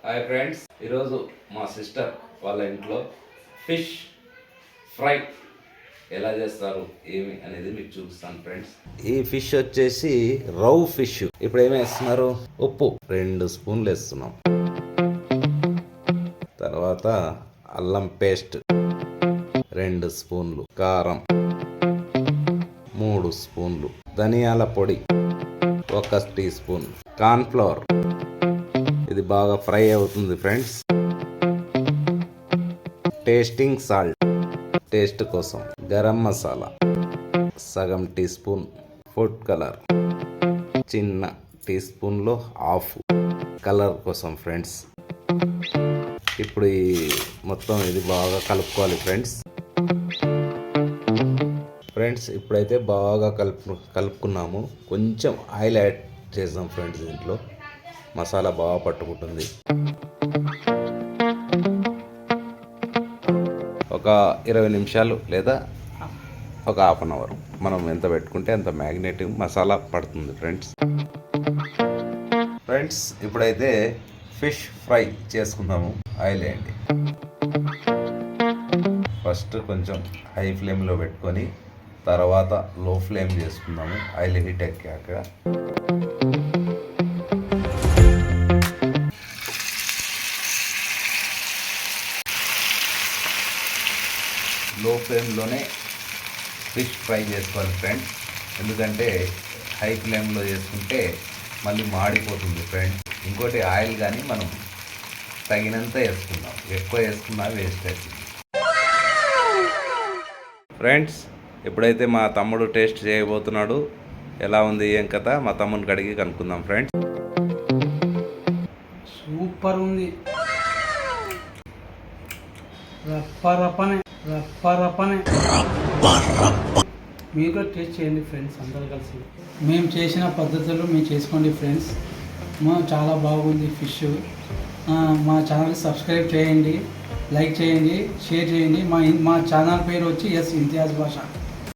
Hi friends, ఈరోజు మా sister వాళ్ళ ఇంట్లో ఫిష్ ఫ్రై ఎలా చేస్తారు ఏమి అనేది మీకు చూపిస్తాను ఫ్రెండ్స్. ఈ ఫిష్ వచ్చేసి రౌ ఫిష్. ఇప్పుడు ఏమి వేస్తున్నారు? ఉప్పు 2 స్పూన్లు వేస్తున్నాం. తర్వాత అల్లం పేస్ట్ 2 స్పూన్లు, కారం 3 స్పూన్లు, ధనియాల పొడి 1 టీ స్పూన్, కార్న్ఫ్లవర్. ఇది బాగా ఫ్రై అవుతుంది ఫ్రెండ్స్. టేస్టింగ్ సాల్ట్ టేస్ట్ కోసం, గరం మసాలా సగం టీ స్పూన్, ఫుడ్ కలర్ చిన్న టీ స్పూన్లో హాఫ్ కలర్ కోసం ఫ్రెండ్స్. ఇప్పుడు ఈ మొత్తం ఇది బాగా కలుపుకోవాలి ఫ్రెండ్స్. ఇప్పుడైతే బాగా కలుపుకున్నాము. కొంచెం ఆయిల్ యాడ్ చేద్దాం ఫ్రెండ్స్. దీంట్లో మసాలా బాగా పట్టుకుంటుంది. ఒక 20 నిమిషాలు లేదా ఒక హాఫ్ అన్ అవర్ మనం ఎంత పెట్టుకుంటే అంత మ్యాగ్నేటివ్ మసాలా పడుతుంది ఫ్రెండ్స్. ఇప్పుడైతే ఫిష్ ఫ్రై చేసుకుందాము. ఆయిల్ వేయండి. ఫస్ట్ కొంచెం హై ఫ్లేమ్లో పెట్టుకొని తర్వాత లో ఫ్లేమ్ చేసుకుందాము. ఆయిల్ హీట్ ఎక్కాక లో ఫ్లేమ్లోనే ఫిష్ ఫ్రై చేసుకోవాలి ఫ్రెండ్స్. ఎందుకంటే హై ఫ్లేమ్లో చేసుకుంటే మళ్ళీ మాడిపోతుంది ఫ్రెండ్స్. ఇంకోటి ఆయిల్ కానీ మనం తగినంత వేసుకుందాం. ఎక్కువ వేసుకున్నా వేస్ట్ అవుతుంది ఫ్రెండ్స్. ఇప్పుడైతే మా తమ్ముడు టేస్ట్ చేయబోతున్నాడు. ఎలా ఉంది ఏం కథ మా తమ్ముడిని కడిగి కనుక్కుందాం ఫ్రెండ్స్. సూపర్ ఉంది. రప్పరపనే మీరు కూడా టేస్ట్ చేయండి ఫ్రెండ్స్. అందరూ కలిసి మేము చేసిన పద్ధతులు మీరు చేసుకోండి ఫ్రెండ్స్. చాలా బాగుంది ఫిష్. మా ఛానల్ సబ్స్క్రైబ్ చేయండి, లైక్ చేయండి, షేర్ చేయండి. మా ఛానల్ పేరు వచ్చి ఎస్ ఇంతియాజ్ భాష.